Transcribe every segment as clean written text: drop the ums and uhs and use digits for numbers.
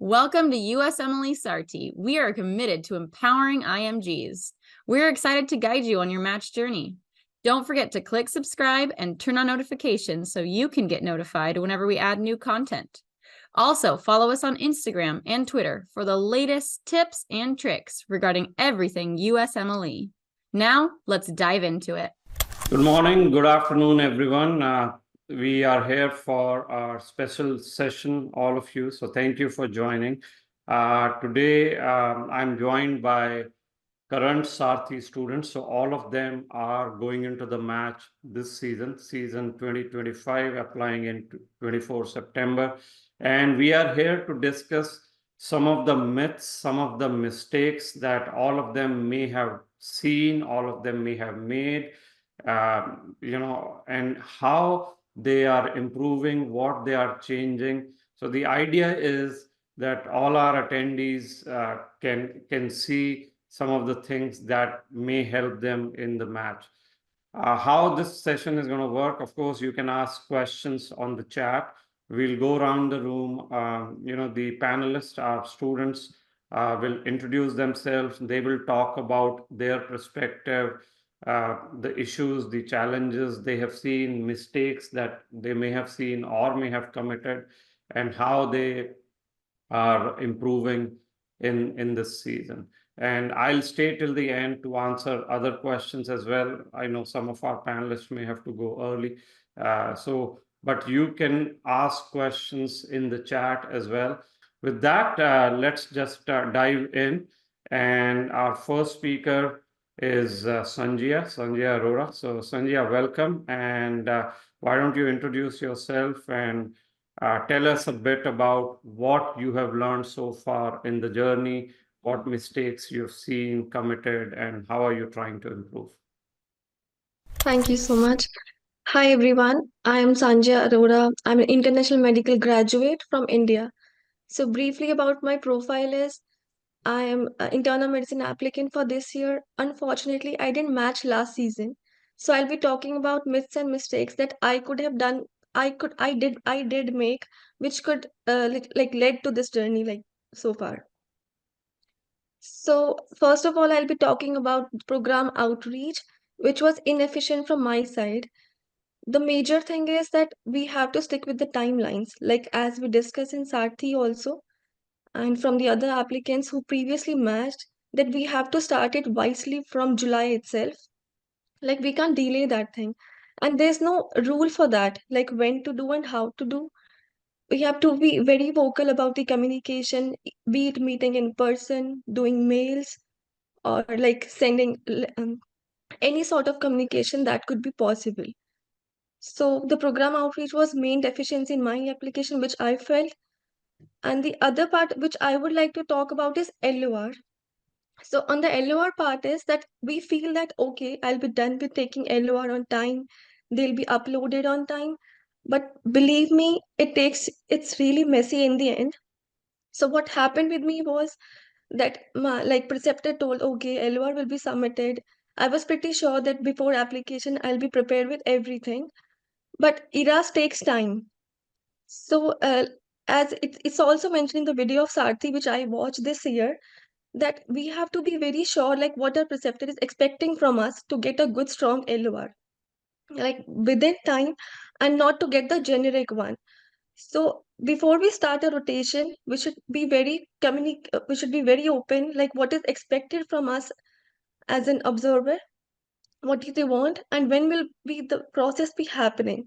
Welcome to USMLE Sarthi. We are committed to empowering IMGs. We're excited to guide you on your match journey. Don't forget to click subscribe and turn on notifications so you can get notified whenever we add new content. Also, follow us on Instagram and Twitter for the latest tips and tricks regarding everything USMLE. Now, let's dive into it. Good morning, good afternoon, everyone. We are here for our special session, all of you. So thank you for joining. Today, I'm joined by current Sarthi students. So all of them are going into the match this season 2025, applying in 24 September. And we are here to discuss some of the myths, some of the mistakes that all of them may have seen, all of them may have made, and how they are improving, what they are changing. So the idea is that all our attendees can see some of the things that may help them in the match. How this session is going to work, of course, you can ask questions on the chat. We'll go around the room. The panelists, our students, will introduce themselves. They will talk about their perspective, the issues, the challenges they have seen, mistakes that they may have seen or may have committed, and how they are improving in this season. And I'll stay till the end to answer other questions as well. I know some of our panelists may have to go early. But you can ask questions in the chat as well. With that, let's just dive in. And our first speaker is Sanjiya Arora. So Sanjiya, welcome. And why don't you introduce yourself and tell us a bit about what you have learned so far in the journey, what mistakes you've seen committed, and how are you trying to improve? Thank you so much. Hi everyone, I am Sanjiya Arora. I'm an international medical graduate from India. So briefly about my profile is I am an internal medicine applicant for this year. Unfortunately, I didn't match last season. So I'll be talking about myths and mistakes that I could have done, I did make, which could led to this journey like so far. So first of all, I'll be talking about program outreach, which was inefficient from my side. The major thing is that we have to stick with the timelines, like as we discussed in Sarthi also, and from the other applicants who previously matched, that we have to start it wisely from July itself. Like we can't delay that thing. And there's no rule for that, like when to do and how to do. We have to be very vocal about the communication, be it meeting in person, doing mails, or like sending any sort of communication that could be possible. So the program outreach was main deficiency in my application, which I felt. And the other part which I would like to talk about is LOR. So on the LOR part is that we feel that okay, I'll be done with taking LOR on time. They'll be uploaded on time. But believe me, it's really messy in the end. So what happened with me was that my like preceptor told, okay, LOR will be submitted. I was pretty sure that before application I'll be prepared with everything. But ERAS takes time. So, as it's also mentioned in the video of Sarthi, which I watched this year, that we have to be very sure, like what our preceptor is expecting from us to get a good, strong LOR, like within time, and not to get the generic one. So, before we start a rotation, we should be very open, like what is expected from us as an observer, what do they want, and when will be the process be happening.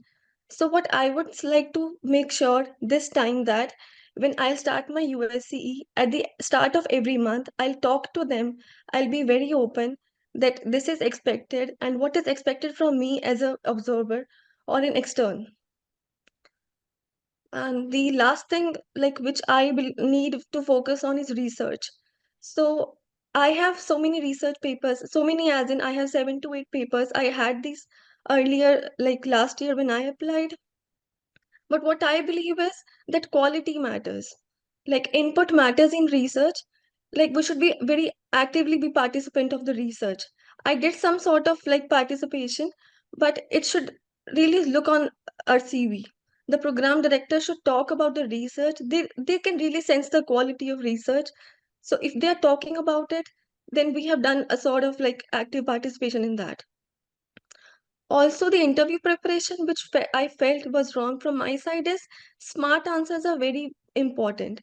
So what I would like to make sure this time that when I start my USCE at the start of every month, I'll talk to them, I'll be very open that this is expected and what is expected from me as an observer or an extern. And the last thing, like which I will need to focus on is research. So I have so many research papers, so many as in I have 7 to 8 papers. I had these earlier, like last year when I applied. But what I believe is that quality matters. Like input matters in research. Like we should be very actively be participant of the research. I did some sort of like participation, but it should really look on our CV. The program director should talk about the research. They can really sense the quality of research. So if they are talking about it, then we have done a sort of like active participation in that. Also, the interview preparation, which I felt was wrong from my side, is smart answers are very important.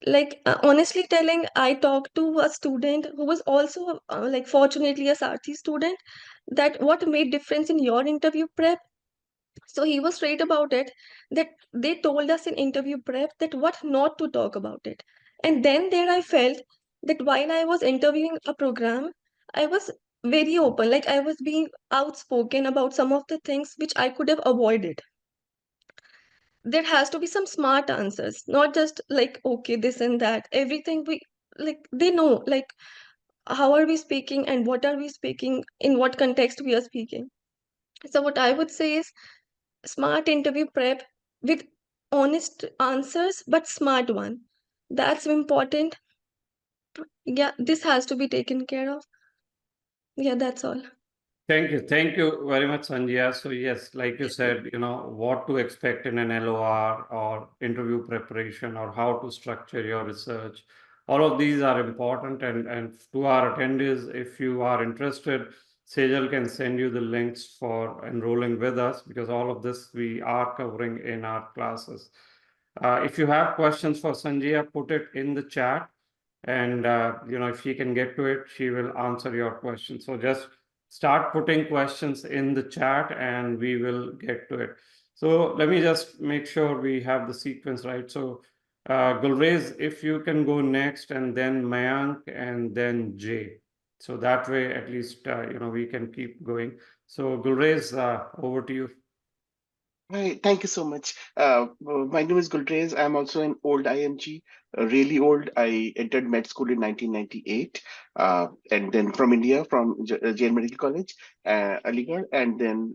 Like, honestly telling, I talked to a student who was also, like, fortunately a Sarthi student, that what made difference in your interview prep. So he was straight about it, that they told us in interview prep that what not to talk about it. And then there I felt that while I was interviewing a program, I was very open, like I was being outspoken about some of the things which I could have avoided. There has to be some smart answers, not just like, okay, this and that. Everything we like, they know, like, how are we speaking and what are we speaking, in what context we are speaking. So, what I would say is smart interview prep with honest answers, but smart one. That's important. Yeah, this has to be taken care of. Yeah, that's all. Thank you very much, Sanjiya. So yes, like you said, what to expect in an LOR or interview preparation or how to structure your research. All of these are important, and to our attendees, if you are interested, Sejal can send you the links for enrolling with us, because all of this we are covering in our classes. If you have questions for Sanjiya, put it in the chat, and if she can get to it, she will answer your question. So just start putting questions in the chat and we will get to it. So let me just make sure we have the sequence right. So Gulrez, if you can go next, and then Mayank, and then Jay. So that way at least we can keep going. So Gulrez, over to you. Hi, thank you so much. My name is Gulrez. I'm also an old IMG, really old. I entered med school in 1998, and then from India, from Jain Medical College, Aligarh, and then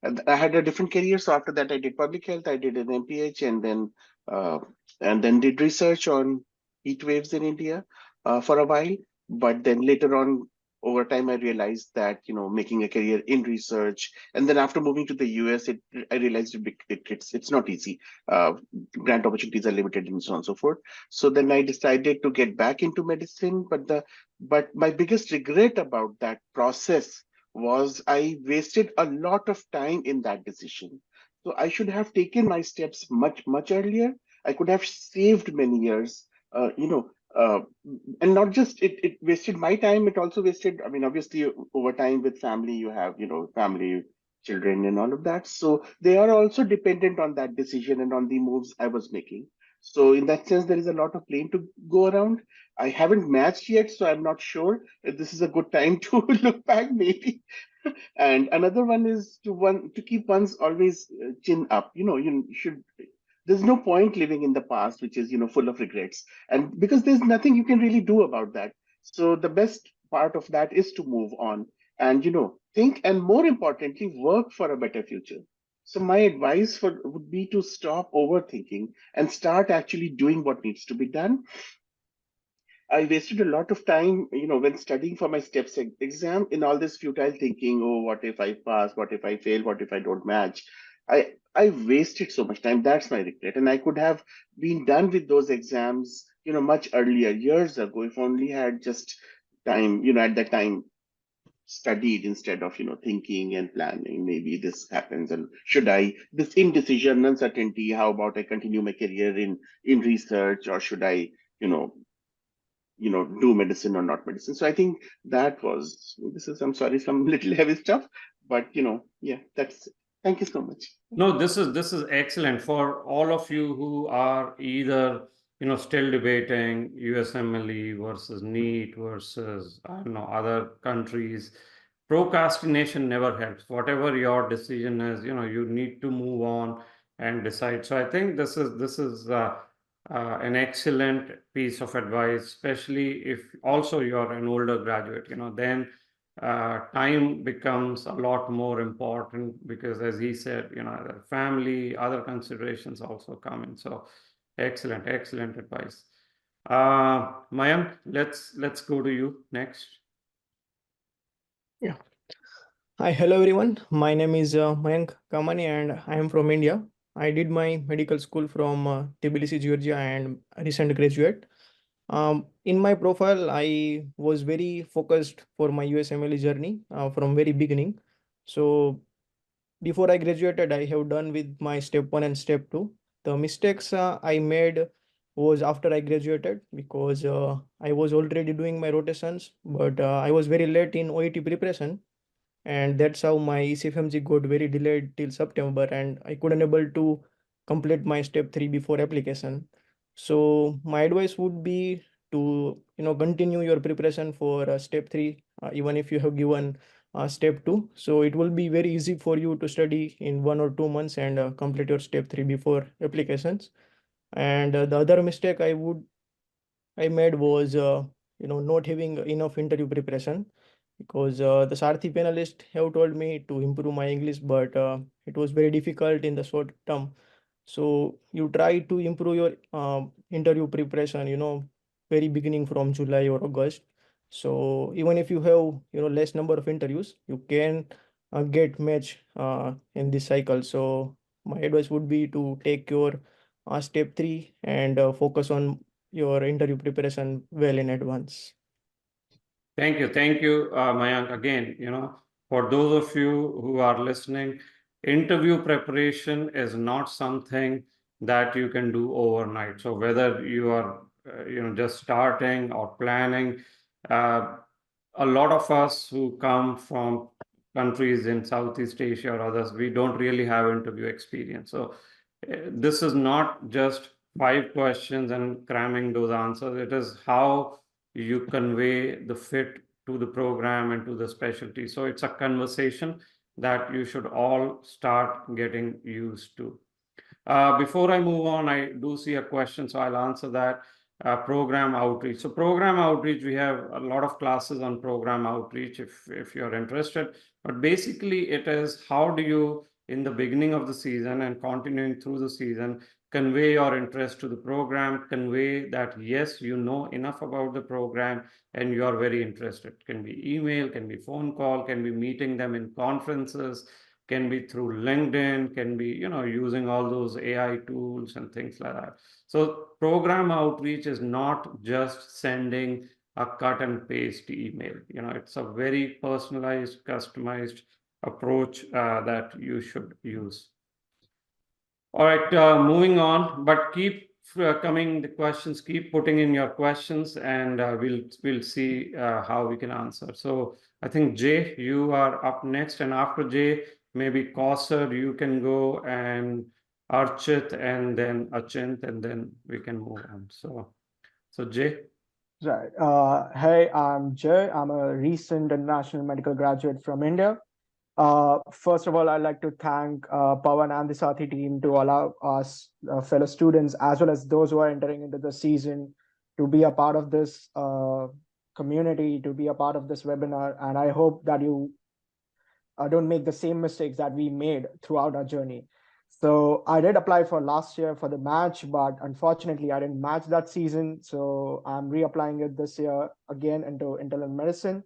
and I had a different career. So after that, I did public health. I did an MPH, uh, and then did research on heat waves in India for a while. But then later on, over time, I realized that making a career in research, and then after moving to the US, I realized it's not easy. Grant opportunities are limited, and so on and so forth. So then I decided to get back into medicine. But my biggest regret about that process was I wasted a lot of time in that decision. So I should have taken my steps much earlier. I could have saved many years. And not just it wasted my time, it also wasted, I mean, obviously over time with family, you have family, children, and all of that, so they are also dependent on that decision and on the moves I was making. So in that sense, there is a lot of blame to go around. I haven't matched yet, so I'm not sure if this is a good time to look back, maybe. And another one is to keep one's always chin up. You should, there's no point living in the past, which is full of regrets, and because there's nothing you can really do about that. So the best part of that is to move on and think, and more importantly, work for a better future. So my advice would be to stop overthinking and start actually doing what needs to be done. I wasted a lot of time, when studying for my steps exam, in all this futile thinking. Oh, what if I pass? What if I fail? What if I don't match? I wasted so much time. That's my regret. And I could have been done with those exams, much earlier, years ago, if only had just time, at that time studied instead of, thinking and planning. Maybe this happens, and should I, this indecision, uncertainty, how about I continue my career in research, or should I, you know, do medicine or not medicine. So I think that was, this is, I'm sorry, some little heavy stuff, but yeah, that's it. Thank you so much. No, this is excellent for all of you who are either still debating USMLE versus NEET versus I don't know other countries. Procrastination never helps. Whatever your decision is, you need to move on and decide. So I think this is an excellent piece of advice, especially if also you're an older graduate. Then time becomes a lot more important, because as he said, the family, other considerations also come in. So excellent advice. Mayank, let's go to you next. Yeah. Hi, hello everyone. My name is Mayank Kanmani and I am from India. I did my medical school from Tbilisi, Georgia, and recent graduate. In my profile, I was very focused for my USMLE journey from very beginning. So before I graduated, I have done with my step one and step two. The mistakes I made was after I graduated because I was already doing my rotations, but I was very late in OET preparation, and that's how my ECFMG got very delayed till September, and I couldn't able to complete my step 3 before application. So my advice would be to continue your preparation for step 3, even if you have given step 2. So it will be very easy for you to study in 1 or 2 months and complete your step 3 before applications. And the other mistake I made was not having enough interview preparation, because the Sarthi panelists have told me to improve my English, but it was very difficult in the short term. So you try to improve your interview preparation, very beginning from July or August. So even if you have less number of interviews, you can get match in this cycle. So my advice would be to take your step 3 and focus on your interview preparation well in advance. Thank you, Mayank. Again, for those of you who are listening, interview preparation is not something that you can do overnight. So whether you are, just starting or planning, uh, a lot of us who come from countries in Southeast Asia or others, we don't really have interview experience. So this is not just 5 questions and cramming those answers. It is how you convey the fit to the program and to the specialty. So it's a conversation that you should all start getting used to. Before I move on, I do see a question, so I'll answer that. Program outreach. So program outreach, we have a lot of classes on program outreach if you're interested. But basically it is how do you, in the beginning of the season and continuing through the season, convey your interest to the program, convey that yes, you know enough about the program and you are very interested. Can be email, can be phone call, can be meeting them in conferences, can be through LinkedIn, can be, using all those AI tools and things like that. So program outreach is not just sending a cut and paste email. It's a very personalized, customized approach that you should use. All right, moving on, but keep coming the questions, keep putting in your questions, and we'll see how we can answer. So I think Jay, you are up next, and after Jay, maybe Kausar, you can go, and Archit, and then Achint, and then we can move on. So Jay. Right. Hey, I'm Jay. I'm a recent international medical graduate from India. First of all, I'd like to thank Pawan and the Sarthi team to allow us, fellow students, as well as those who are entering into the season, to be a part of this community, to be a part of this webinar. And I hope that you don't make the same mistakes that we made throughout our journey. So I did apply for last year for the match, but unfortunately I didn't match that season. So I'm reapplying it this year again into internal medicine.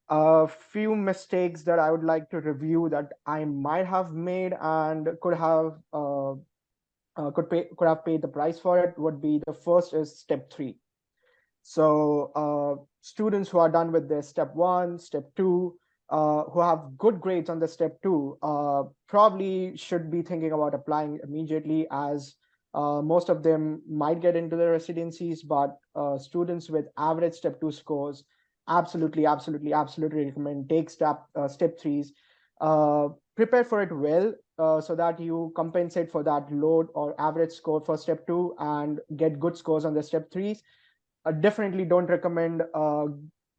A few mistakes that I would like to review that I might have made and could have paid the price for it would be, the first is step 3. So students who are done with their step 1, step 2, who have good grades on the step 2, probably should be thinking about applying immediately, as most of them might get into the residencies, but students with average step 2 scores, absolutely recommend take step 3s. Prepare for it well, so that you compensate for that load or average score for step 2 and get good scores on the step 3s. Definitely don't recommend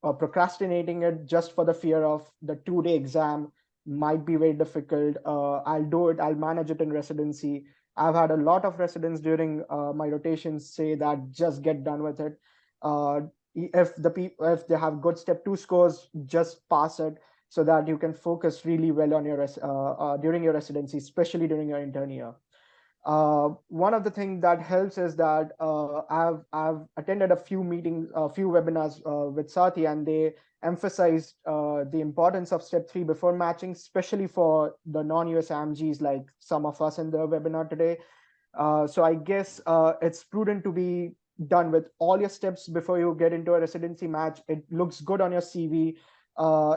procrastinating it just for the fear of the 2-day exam might be very difficult. I'll manage it in residency. I've had a lot of residents during my rotations say that just get done with it. If they have good step 2 scores, just pass it so that you can focus really well on your during your residency, especially during your intern year. One of the things that helps is that I've attended a few meetings, a few webinars with Sarthi, and they emphasized the importance of step 3 before matching, especially for the non-USMGs like some of us in the webinar today. So I guess it's prudent to be done with all your steps before you get into a residency match. It looks good on your CV.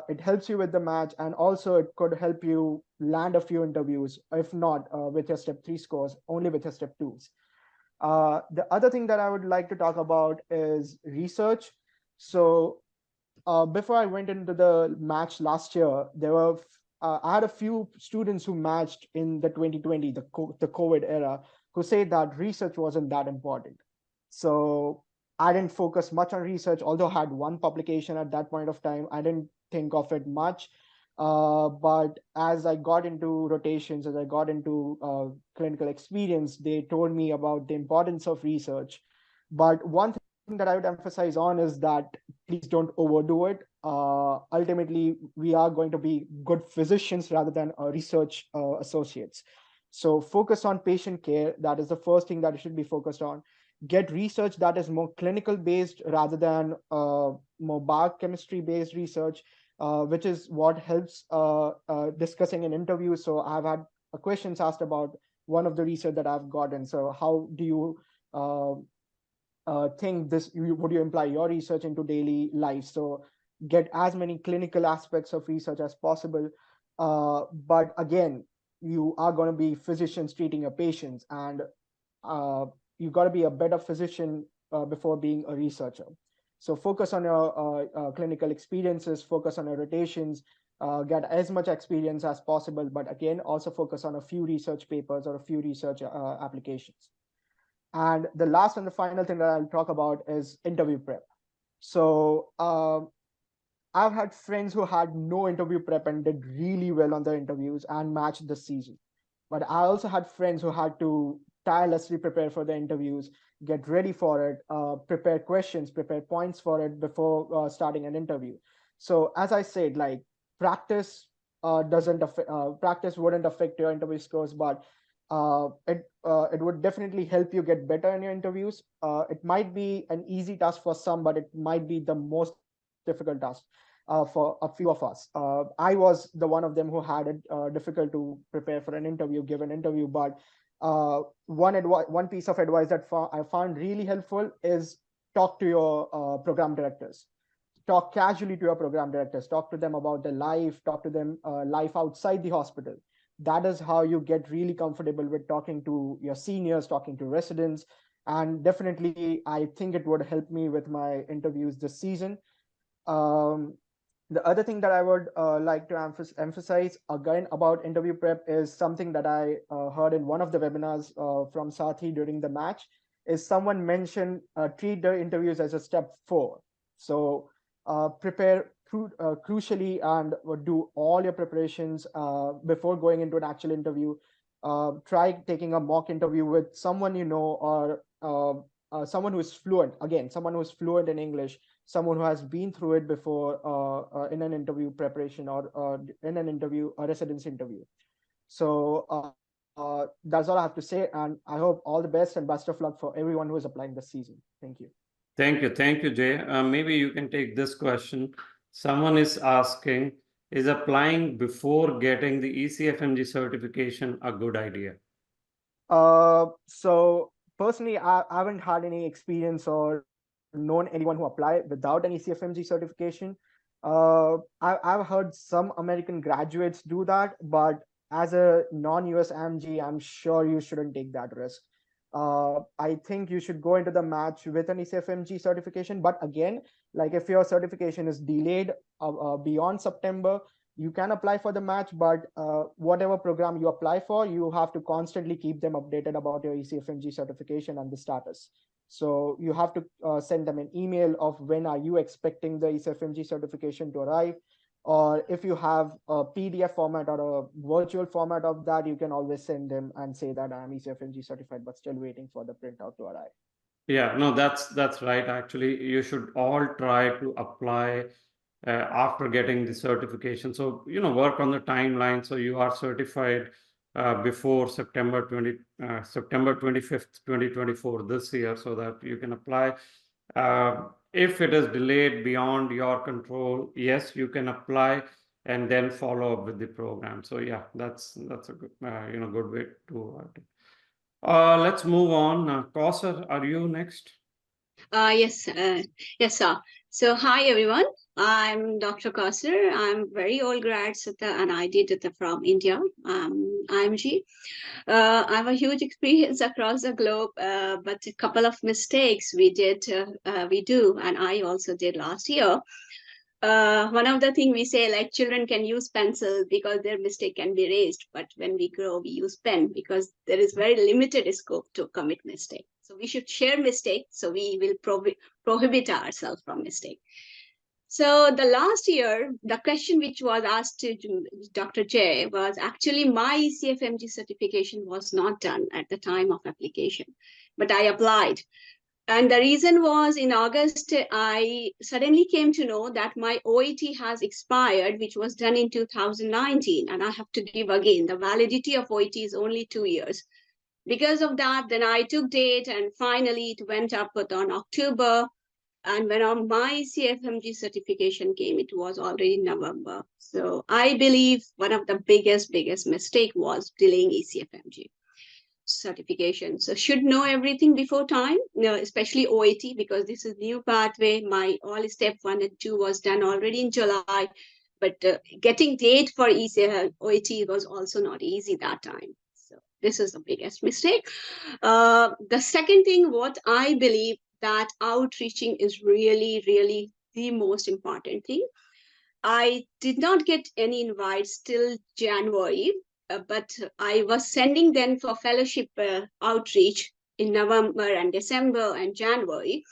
It helps you with the match, and also it could help you land a few interviews, if not with your step 3 scores, only with your step 2s. The other thing that I would like to talk about is research. So before I went into the match last year, there were I had a few students who matched in the 2020, the COVID era, who said that research wasn't that important. So I didn't focus much on research, although I had one publication at that point of time. I didn't think of it much. But as I got into rotations, as I got into clinical experience, they told me about the importance of research. But one thing that I would emphasize on is that please don't overdo it. Ultimately, we are going to be good physicians rather than research associates. So focus on patient care. That is the first thing that you should be focused on. Get research that is more clinical based rather than more biochemistry based research, which is what helps discussing an interview. So I've had questions asked about one of the research that I've gotten. So how do you think this, would you imply your research into daily life? So get as many clinical aspects of research as possible. But again, you are going to be physicians treating your patients, and you've got to be a better physician before being a researcher. So focus on your clinical experiences, focus on your rotations, get as much experience as possible, but again, also focus on a few research papers or a few research applications. And the last and the final thing that I'll talk about is interview prep. So I've had friends who had no interview prep and did really well on their interviews and matched the season. But I also had friends who had to tirelessly prepare for the interviews, get ready for it, prepare questions, prepare points for it before starting an interview. So as I said, like practice practice wouldn't affect your interview scores, but it would definitely help you get better in your interviews. It might be an easy task for some, but it might be the most difficult task for a few of us. I was the one of them who had it difficult to prepare for an interview, give an interview. But one piece of advice that I found really helpful is talk to your program directors. Talk casually to your program directors. Talk to them about their life. Talk to them life outside the hospital. That is how you get really comfortable with talking to your seniors, talking to residents. And definitely, I think it would help me with my interviews this season. The other thing that I would like to emphasize again about interview prep is something that I heard in one of the webinars from Sarthi during the match, is someone mentioned treat the interviews as a step 4. So prepare crucially and do all your preparations before going into an actual interview. Try taking a mock interview with someone you know, or someone who is fluent, again, someone who is fluent in English, someone who has been through it before in an interview preparation or in an interview, a residence interview. So that's all I have to say. And I hope all the best and best of luck for everyone who is applying this season. Thank you. Thank you. Thank you, Jay. Maybe you can take this question. Someone is asking, is applying before getting the ECFMG certification a good idea? So personally, I haven't had any experience or known anyone who applied without any CFMG certification. I've heard some American graduates do that, but as a non-US AMG, I'm sure you shouldn't take that risk. I think you should go into the match with an ECFMG certification. But again, like if your certification is delayed beyond September, you can apply for the match, but whatever program you apply for, you have to constantly keep them updated about your ECFMG certification and the status. So you have to send them an email of when are you expecting the ECFMG certification to arrive. Or if you have a PDF format or a virtual format of that, you can always send them and say that I'm ECFMG certified, but still waiting for the printout to arrive. Yeah, no, that's right. Actually, you should all try to apply after getting the certification. So, work on the timeline so you are certified before September 25th, 2024 this year, so that you can apply. If it is delayed beyond your control, yes, you can apply and then follow up with the program. So yeah, that's a good good way to do it. Let's move on. Kausar, are you next? Yes, sir. So, hi everyone. I'm Dr. Kausar. I'm very old grad and I did it from India, IMG. I have a huge experience across the globe, but a couple of mistakes we do, and I also did last year. One of the things we say, like, children can use pencil because their mistake can be erased, but when we grow, we use pen because there is very limited scope to commit mistake. So we should share mistakes, so we will prohibit ourselves from mistake. So the last year, the question which was asked to Dr. J was actually my ECFMG certification was not done at the time of application, but I applied. And the reason was in August, I suddenly came to know that my OET has expired, which was done in 2019, and I have to give again. The validity of OET is only 2 years. Because of that, then I took date, and finally it went up on October. And when my CFMG certification came, it was already November. So I believe one of the biggest mistake was delaying ECFMG certification. So should know everything before time, especially OET, because this is new pathway. My all step 1 and 2 was done already in July, but getting date for OET was also not easy that time. So this is the biggest mistake. The second thing, what I believe, that outreaching is really the most important thing. I did not get any invites till January, but I was sending them for fellowship outreach in November and December and January.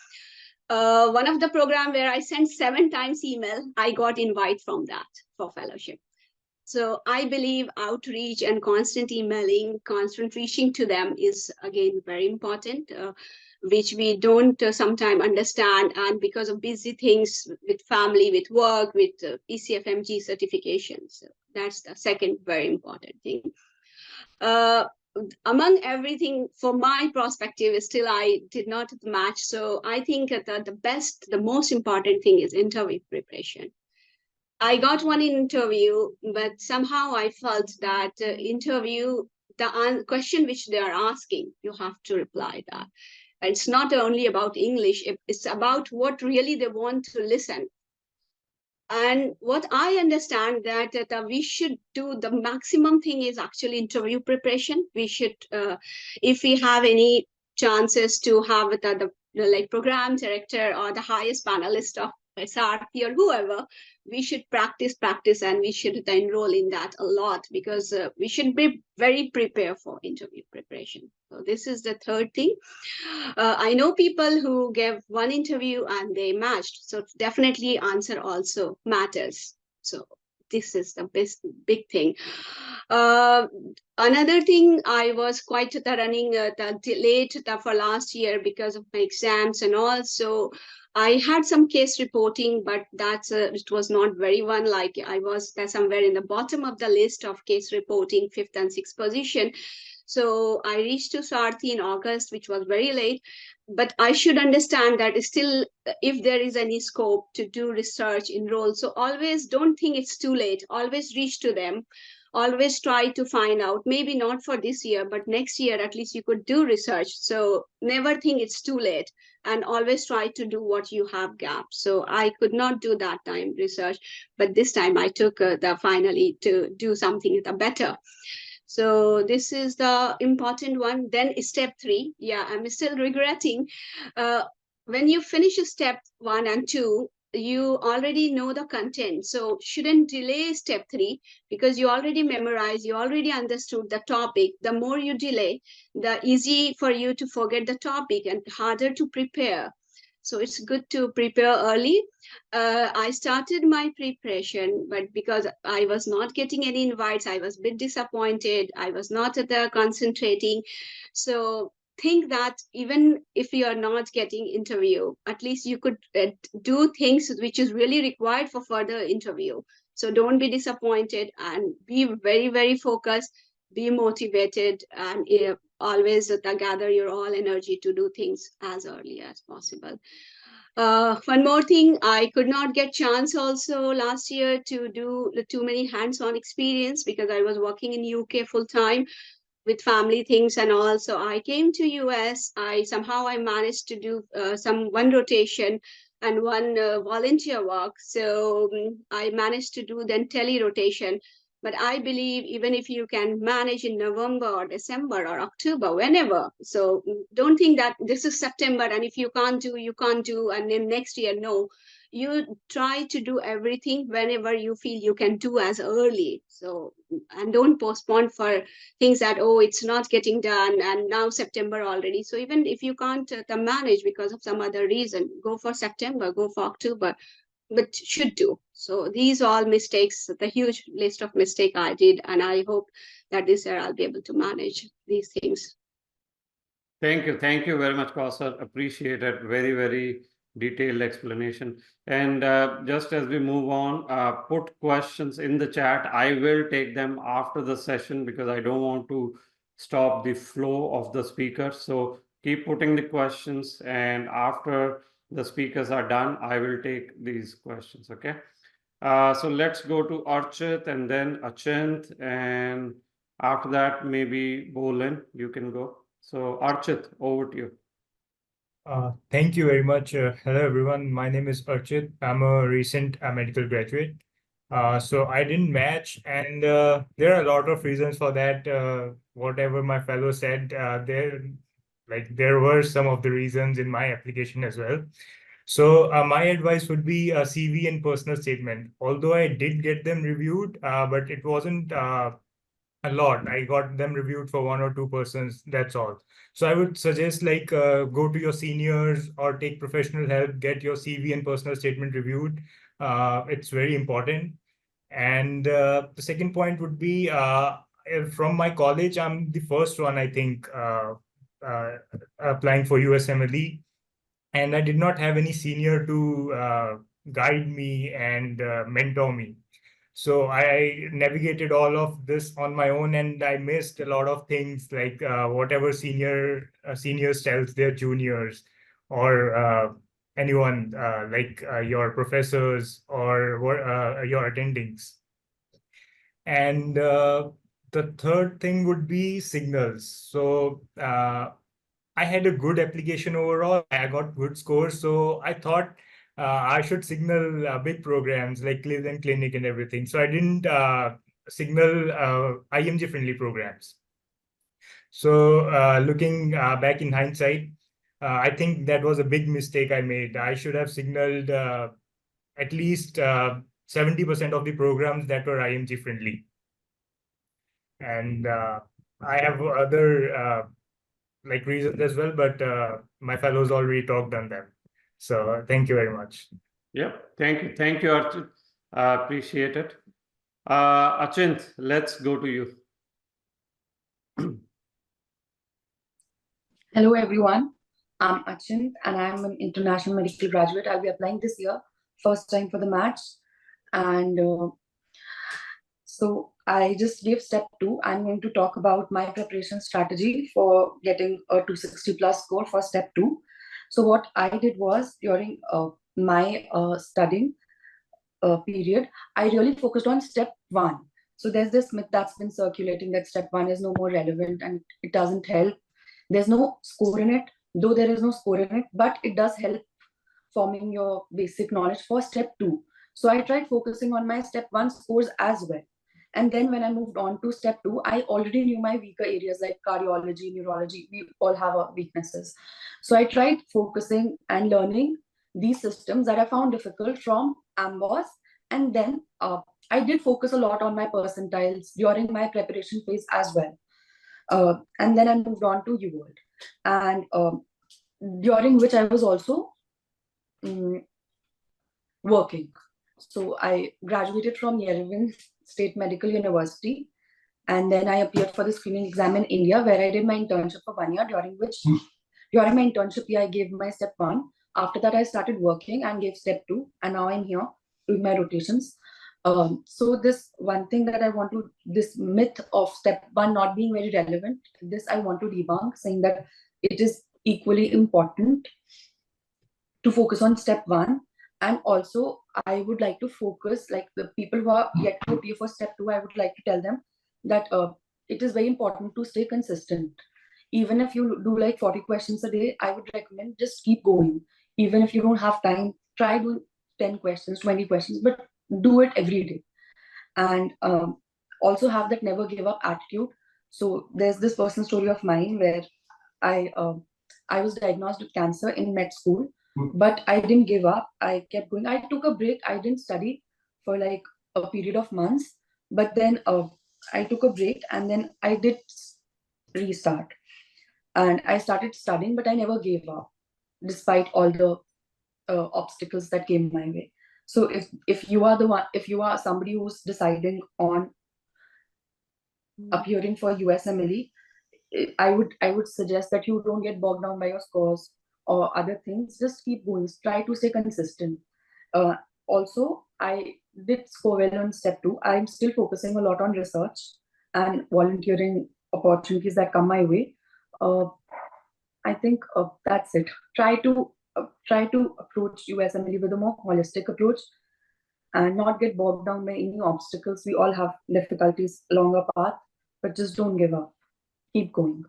One of the program where I sent 7 times email, I got invite from that for fellowship. So I believe outreach and constant emailing, constant reaching to them is again very important, which we don't sometimes understand. And because of busy things with family, with work, with ECFMG certifications, so that's the second very important thing. Among everything, for my perspective, still I did not match. So I think that the most important thing is interview preparation. I got one interview, but somehow I felt that interview, the question which they are asking, you have to reply that. It's not only about English, it's about what really they want to listen. And what I understand that we should do the maximum thing is actually interview preparation. We should, if we have any chances to have the like program director or the highest panelist of Sarthi or whoever, we should practice, and we should enroll in that a lot, because we should be very prepared for interview preparation. So this is the third thing. I know people who gave one interview and they matched. So definitely answer also matters. So this is the big thing. Another thing, I was quite running late for last year because of my exams and all. So I had some case reporting, but that's it was not very one. Like I was somewhere in the bottom of the list of case reporting, 5th and 6th position. So I reached to Sarthi in August, which was very late. But I should understand that still, if there is any scope to do research, enroll. So always don't think it's too late. Always reach to them. Always try to find out, maybe not for this year, but next year, at least you could do research. So never think it's too late, and always try to do what you have gaps. So I could not do that time research, but this time I took finally to do something better. So this is the important one. Then step 3. Yeah, I'm still regretting. When you finish step 1 and 2, you already know the content. So shouldn't delay step 3, because you already memorized, you already understood the topic. The more you delay, the easy for you to forget the topic and harder to prepare. So it's good to prepare early. I started my preparation, but because I was not getting any invites, I was a bit disappointed. I was not concentrating. So think that even if you are not getting interview, at least you could do things which is really required for further interview. So don't be disappointed and be very focused. be motivated, and always gather your all energy to do things as early as possible. One more thing, I could not get chance also last year to do too many hands-on experience because I was working in UK full time with family things and all. So I came to US. I managed to do one rotation and one volunteer work. So I managed to do then tele rotation. But I believe even if you can manage in November or December or October, whenever. So don't think that this is September and if you can't do, you can't do, and then next year, no. You try to do everything whenever you feel you can do as early. So, and don't postpone for things that, oh, it's not getting done and now September already. So even if you can't manage because of some other reason, go for September, go for October, but should do. So these all mistakes, the huge list of mistake I did, and I hope that this year I'll be able to manage these things. Thank you very much, Kausar. Appreciate it. Very, very detailed explanation. And just as we move on, put questions in the chat. I will take them after the session because I don't want to stop the flow of the speaker. So keep putting the questions, and after the speakers are done, I will take these questions. Okay. So let's go to Archit and then Achint, and after that, maybe Bolin, you can go. So Archit, over to you. Thank you very much. Hello, everyone. My name is Archit. I'm a recent medical graduate. So I didn't match, and there are a lot of reasons for that. Whatever my fellow said, there were some of the reasons in my application as well. So my advice would be a CV and personal statement. Although I did get them reviewed, but it wasn't a lot. I got them reviewed for 1 or 2 persons. That's all. So I would suggest go to your seniors or take professional help, get your CV and personal statement reviewed. It's very important. And the second point would be from my college, I'm the first one, I think, applying for USMLE. And I did not have any senior to guide me and mentor me. So I navigated all of this on my own, and I missed a lot of things like whatever seniors tells their juniors or anyone your professors or your attendings. And the third thing would be signals. So I had a good application overall. I got good scores. So I thought I should signal big programs like Cleveland Clinic and everything. So I didn't signal IMG-friendly programs. So looking back in hindsight, I think that was a big mistake I made. I should have signaled at least 70% of the programs that were IMG-friendly. And I have other reasons as well, but my fellows already talked on them. So thank you very much. Yep. Thank you, Archit. Appreciate it. Achint, let's go to you. Hello, everyone. I'm Achint, and I'm an international medical graduate. I'll be applying this year, first time for the match. And so I just gave step 2. I'm going to talk about my preparation strategy for getting a 260 plus score for step 2. So what I did was during my studying period, I really focused on step 1. So there's this myth that's been circulating that step 1 is no more relevant and it doesn't help. There's no score in it, though there is no score in it, but it does help forming your basic knowledge for step 2. So I tried focusing on my step 1 scores as well. And then when I moved on to step 2, I already knew my weaker areas like cardiology, neurology. We all have our weaknesses. So I tried focusing and learning these systems that I found difficult from AMBOSS. And then I did focus a lot on my percentiles during my preparation phase as well. And then I moved on to UWorld. And during which I was also working. So I graduated from Yerevan State Medical University, and then I appeared for the screening exam in India, where I did my internship for 1 year, during my internship year, I gave my step 1. After that, I started working and gave step 2, and now I'm here doing my rotations. So this one thing that I want to, this myth of step 1 not being very relevant, this I want to debunk, saying that it is equally important to focus on step 1. And also I would like to focus, like the people who are yet to appear for step 2, I would like to tell them that it is very important to stay consistent. Even if you do like 40 questions a day, I would recommend just keep going. Even if you don't have time, try doing 10 questions, 20 questions, but do it every day. And also have that never give up attitude. So there's this personal story of mine where I was diagnosed with cancer in med school, but I didn't give up. I kept going. I took a break. I didn't study for like a period of months, but then I took a break and then I did restart. And I started studying, but I never gave up, despite all the obstacles that came my way. So if you are the one, if you are somebody who's deciding on appearing for USMLE, I would suggest that you don't get bogged down by your scores or other things. Just keep going. Try to stay consistent. Also, I did score well on step 2. I'm still focusing a lot on research and volunteering opportunities that come my way. I think that's it. Try to approach USMLE with a more holistic approach and not get bogged down by any obstacles. We all have difficulties along our path, but just don't give up. Keep going.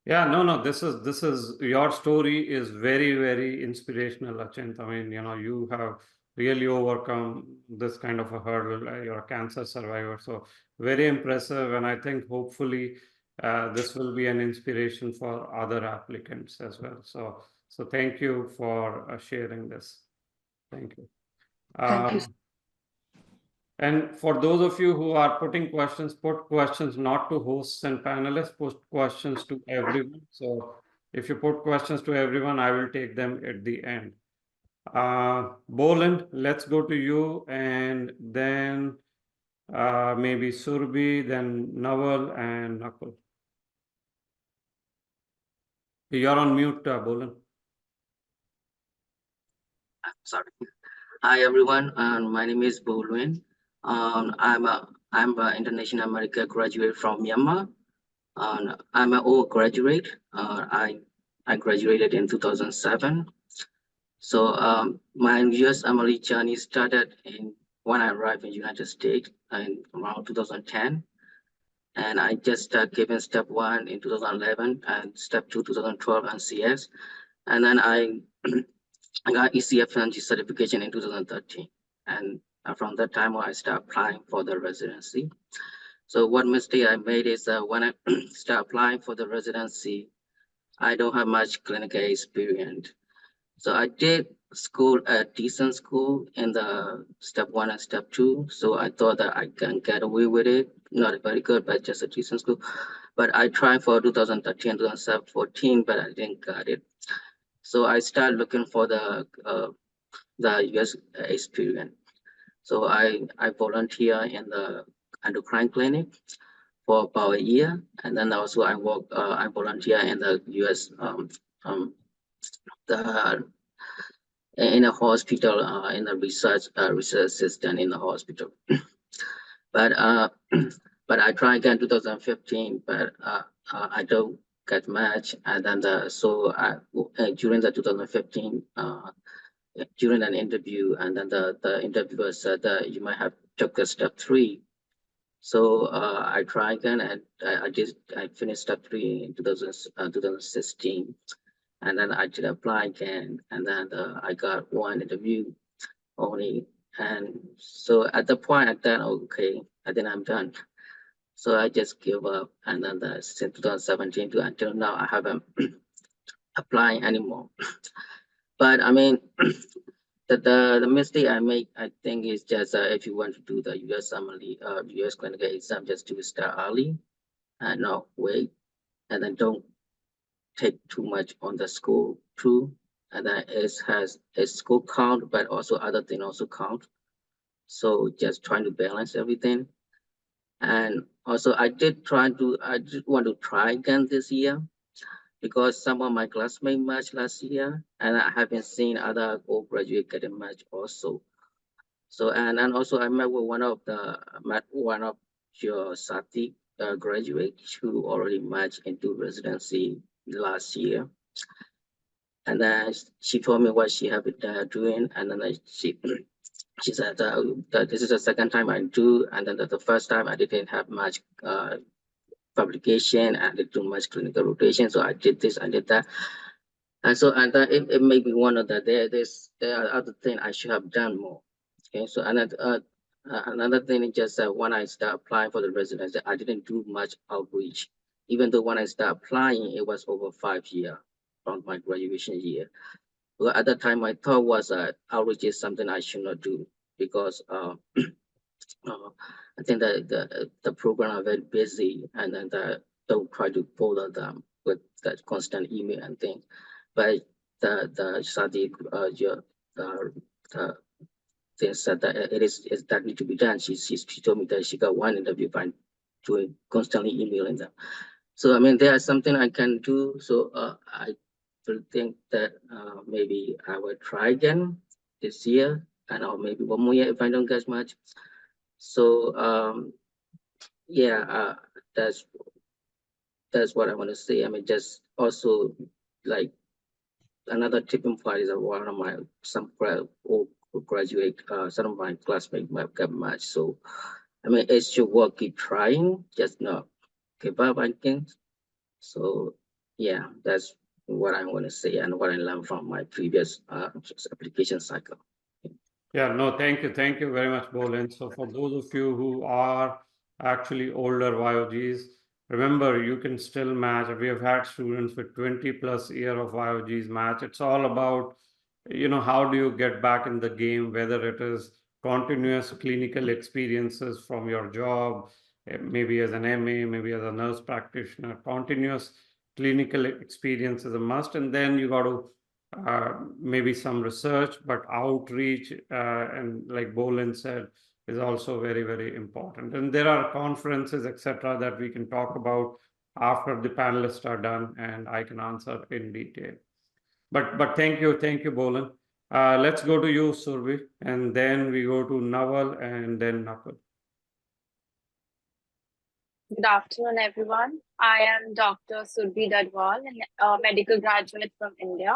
Yeah, no, this is your story is very, very inspirational, Achint. I mean, you have really overcome this kind of a hurdle. You're a cancer survivor, so very impressive. And I think hopefully this will be an inspiration for other applicants as well. So thank you for sharing this. Thank you. Thank you. And for those of you who are putting questions, put questions not to hosts and panelists, put questions to everyone. So if you put questions to everyone, I will take them at the end. Boland, let's go to you, and then maybe Surbhi, then Nawal and Nakul. You're on mute, Boland. Sorry. Hi everyone, my name is Lwin. I'm an international American graduate from Myanmar. I'm an old graduate. I graduated in 2007. So my USMLE journey started when I arrived in United States in around 2010. And I just given step 1 in 2011 and step 2 2012 and CS. And then I got ECFNG certification in 2013. And from that time on, I started applying for the residency. So one mistake I made is when I start applying for the residency, I don't have much clinical experience. So I did school at decent school in the step 1 and step 2. So I thought that I can get away with it. Not very good, but just a decent school. But I tried for 2013, 2014, but I didn't get it. So I started looking for the US experience. So I volunteer in the endocrine clinic for about a year, and then also I volunteer in the US in a hospital in a research assistant in the hospital. But I tried again 2015, but I don't get much. And then during the 2015 during an interview, and then the interviewer said that you might have took the step 3. So I tried again, and I finished step 3 in 2016, and then I did apply again, and then I got one interview only. And so at the point I thought, okay, I think I'm done. So I just give up, and then since 2017 to until now, I haven't applied anymore. But I mean, the mistake I make, I think, is just if you want to do the USMLE, US clinical exam, just to start early and not wait, and then don't take too much on the school too. And then it has a school count, but also other things also count. So just trying to balance everything. And also I did want to try again this year, because some of my classmates matched last year, and I haven't seen other old graduates getting matched also. So and also I met with one of your Sarthi graduates who already matched into residency last year. And then she told me what she had been doing, and then she said that this is the second time I do, and then the first time I didn't have much publication, and didn't do much clinical rotation, so I did this, I did that, and so it made me wonder that there are other things I should have done more. Okay, so another thing is just that when I start applying for the residency, I didn't do much outreach, even though when I start applying, it was over 5 years from my graduation year. Well, at that time, my thought was that outreach is something I should not do because I think that the program are very busy, and then they'll try to bother them with that constant email and things. But the study thing said that it that need to be done. She told me that she got one interview by doing constantly emailing them. So I mean, there is something I can do. So I think that maybe I will try again this year, and or maybe one more year if I don't get much. So yeah, that's what I want to say. I mean, just also like another tipping point is that one of my graduate, some of my classmates might get matched. So I mean, it's your work, keep trying, just not give up, I think. So yeah, that's what I want to say and what I learned from my previous application cycle. Yeah, no, thank you. Thank you very much, Bolin. So for those of you who are actually older YOGs, remember you can still match. We have had students with 20 plus year of YOGs match. It's all about, how do you get back in the game, whether it is continuous clinical experiences from your job, maybe as an MA, maybe as a nurse practitioner, continuous clinical experience is a must. And then you got to maybe some research, but outreach, and like Bolin said, is also very, very important. And there are conferences, etc., that we can talk about after the panelists are done, and I can answer in detail. But thank you, Bolin. Let's go to you, Surbhi, and then we go to Nawal and then Nakul. Good afternoon, everyone. I am Dr. Surbhi Dadwal, a medical graduate from India.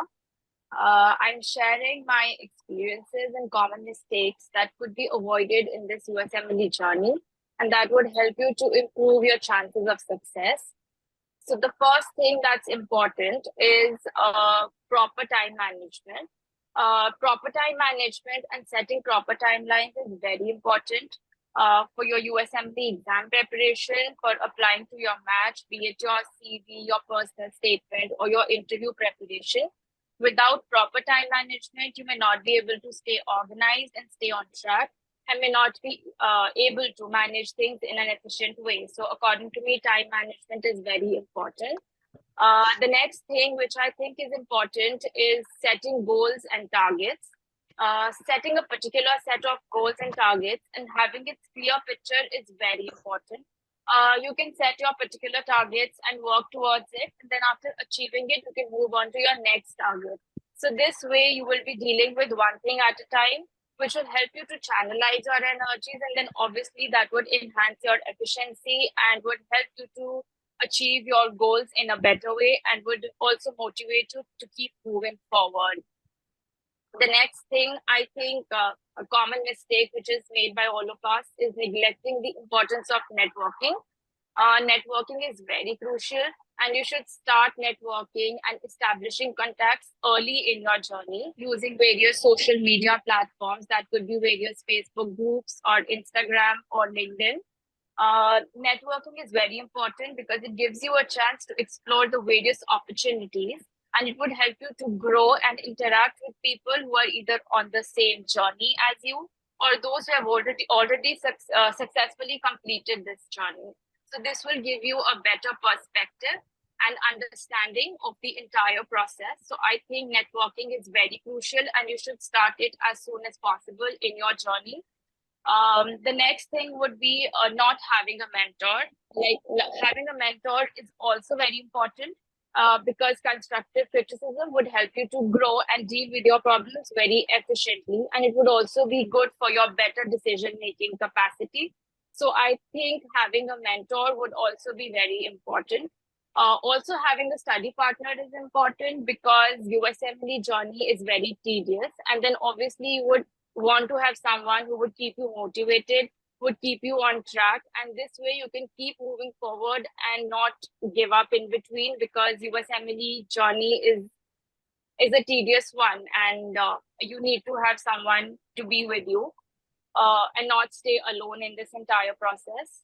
I'm sharing my experiences and common mistakes that could be avoided in this USMLE journey, and that would help you to improve your chances of success. So the first thing that's important is proper time management. Proper time management and setting proper timelines is very important for your USMLE exam preparation, for applying to your match, be it your CV, your personal statement, or your interview preparation. Without proper time management, you may not be able to stay organized and stay on track, and may not be able to manage things in an efficient way. So according to me, time management is very important. The next thing which I think is important is setting goals and targets. Setting a particular set of goals and targets and having its clear picture is very important. You can set your particular targets and work towards it. And then after achieving it, you can move on to your next target. So this way you will be dealing with one thing at a time, which will help you to channelize your energies. And then obviously that would enhance your efficiency and would help you to achieve your goals in a better way and would also motivate you to keep moving forward. The next thing, I think a common mistake which is made by all of us is neglecting the importance of networking. Networking is very crucial, and you should start networking and establishing contacts early in your journey using various social media platforms. That could be various Facebook groups or Instagram or LinkedIn. Networking is very important because it gives you a chance to explore the various opportunities, and it would help you to grow and interact with people who are either on the same journey as you or those who have already successfully completed this journey. So this will give you a better perspective and understanding of the entire process. So I think networking is very crucial and you should start it as soon as possible in your journey. The next thing would be not having a mentor. Like having a mentor is also very important. because constructive criticism would help you to grow and deal with your problems very efficiently. And it would also be good for your better decision-making capacity. So I think having a mentor would also be very important. Also, having a study partner is important because USMLE journey is very tedious. And then obviously you would want to have someone who would keep you motivated, would keep you on track. And this way you can keep moving forward and not give up in between, because USMLE journey is a tedious one, and you need to have someone to be with you and not stay alone in this entire process.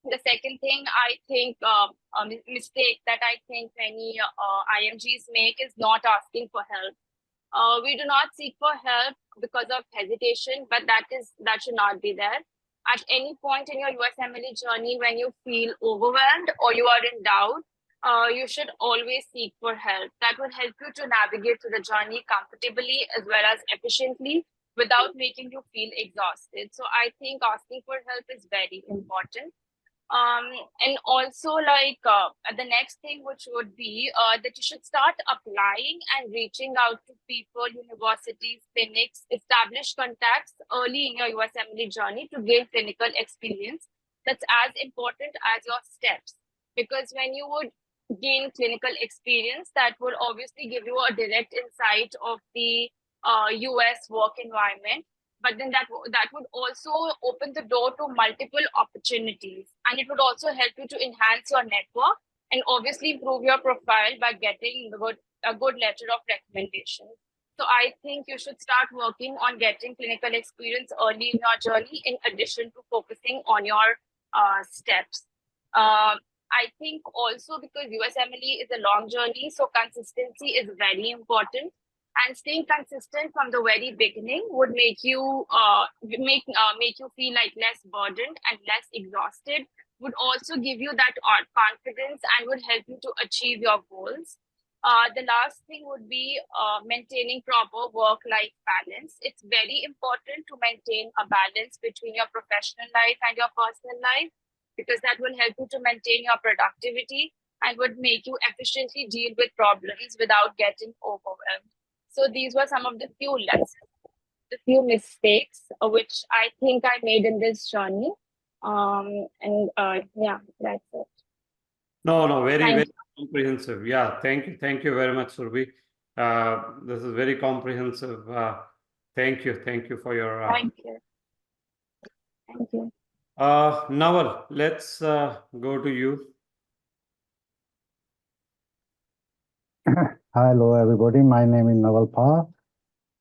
The second thing I think a mistake that I think many IMGs make is not asking for help. We do not seek for help because of hesitation, but that should not be there. At any point in your USMLE journey, when you feel overwhelmed or you are in doubt, you should always seek for help. That would help you to navigate through the journey comfortably as well as efficiently without making you feel exhausted. So I think asking for help is very important. And also, like the next thing, which would be that you should start applying and reaching out to people, universities, clinics, establish contacts early in your USMLE journey to gain clinical experience. That's as important as your steps, because when you would gain clinical experience, that will obviously give you a direct insight of the US work environment. But then that would also open the door to multiple opportunities, and it would also help you to enhance your network and obviously improve your profile by getting a good letter of recommendation. So I think you should start working on getting clinical experience early in your journey, in addition to focusing on your steps. I think also because USMLE is a long journey, so consistency is very important. And staying consistent from the very beginning would make you make you feel like less burdened and less exhausted. Would also give you that confidence and would help you to achieve your goals. The last thing would be maintaining proper work-life balance. It's very important to maintain a balance between your professional life and your personal life, because that will help you to maintain your productivity and would make you efficiently deal with problems without getting overwhelmed. So these were some of the few lessons, the few mistakes which I think I made in this journey. Yeah, that's it. No, very, Thank very you. comprehensive. Yeah, thank you very much, Surbhi. This is very comprehensive. Thank you for your. Thank you. Thank you. Nawal, let's go to you. Hello, everybody. My name is Nawal.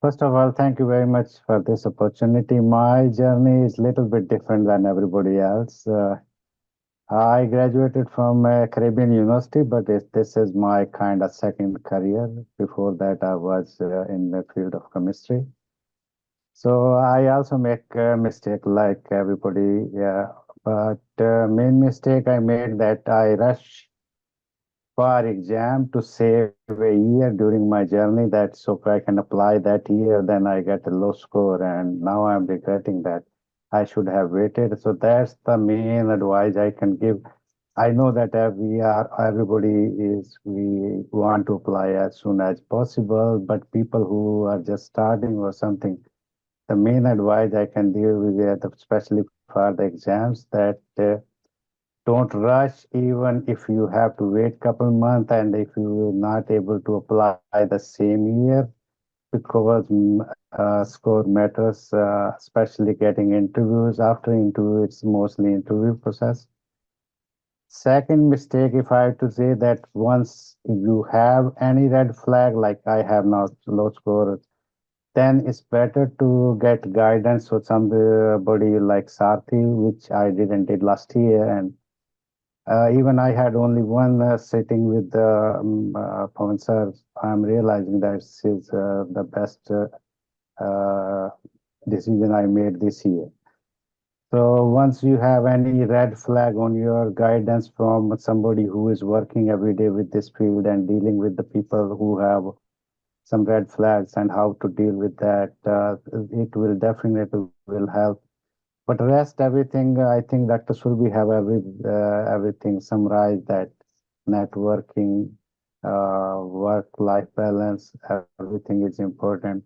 First of all, thank you very much for this opportunity. My journey is a little bit different than everybody else. I graduated from Caribbean University, but this is my kind of second career. Before that, I was in the field of chemistry. So I also make a mistake like everybody. Yeah, but main mistake I made that I rushed for exam to save a year during my journey, that so I can apply that year, then I get a low score, and now I'm regretting that. I should have waited. So that's the main advice I can give. I know that we want to apply as soon as possible, but people who are just starting or something, the main advice I can give is especially for the exams, that don't rush, even if you have to wait couple months and if you're not able to apply the same year, because score matters, especially getting interviews. After interview, it's mostly interview process. Second mistake, if I have to say, that once you have any red flag, like I have now low score, then it's better to get guidance with somebody like Sarthi, which I did last year, and even I had only one sitting with Pawan sir. I'm realizing that this is the best decision I made this year. So once you have any red flag on your guidance from somebody who is working every day with this field and dealing with the people who have some red flags and how to deal with that, it will definitely will help. But rest everything, I think Dr. Surbhi have everything summarized, that networking, work-life balance, everything is important.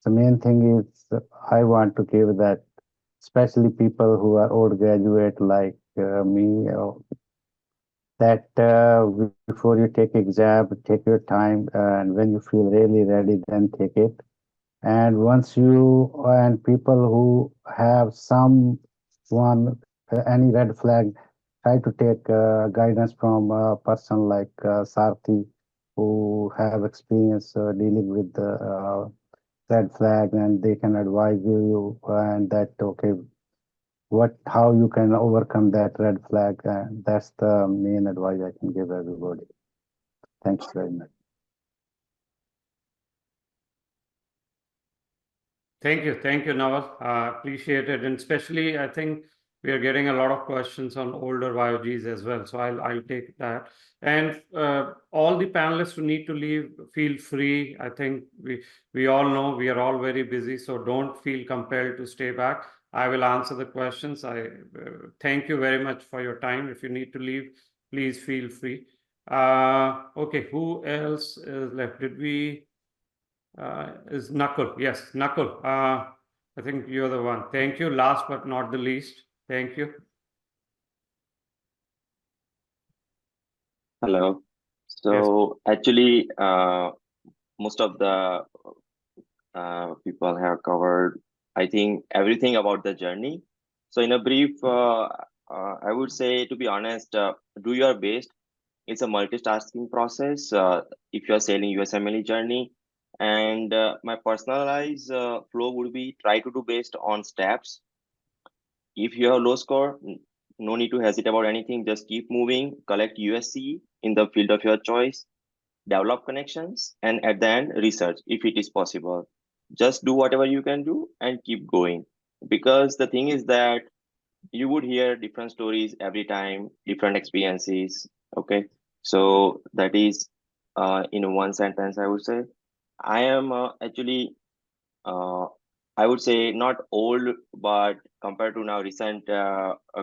The main thing is I want to give that, especially people who are old graduate like me, that before you take exam, take your time, and when you feel really ready, then take it. And once you and people who have any red flag, try to take guidance from a person like Sarthi, who have experience dealing with the red flag, and they can advise you and that okay, how you can overcome that red flag. That's the main advice I can give everybody. Thanks very much. Thank you, Nawal. Appreciate it, and especially I think we are getting a lot of questions on older YOGs as well. So I'll take that. And all the panelists who need to leave, feel free. I think we all know we are all very busy, so don't feel compelled to stay back. I will answer the questions. I thank you very much for your time. If you need to leave, please feel free. Okay, who else is left? Did we? Is Nakul? Yes, Nakul. I think you're the one. Thank you. Last but not the least. Thank you. Hello. So actually, most of the people have covered, I think, everything about the journey. So in a brief, I would say, to be honest, do your best. It's a multitasking process if you're sailing USMLE journey. And my personalized flow would be try to do based on steps. If you have low score, no need to hesitate about anything. Just keep moving, collect USC in the field of your choice, develop connections, and at the end, research if it is possible. Just do whatever you can do and keep going. Because the thing is that you would hear different stories every time, different experiences. Okay. So that is in one sentence, I would say. I am actually, I would say not old, but compared to now recent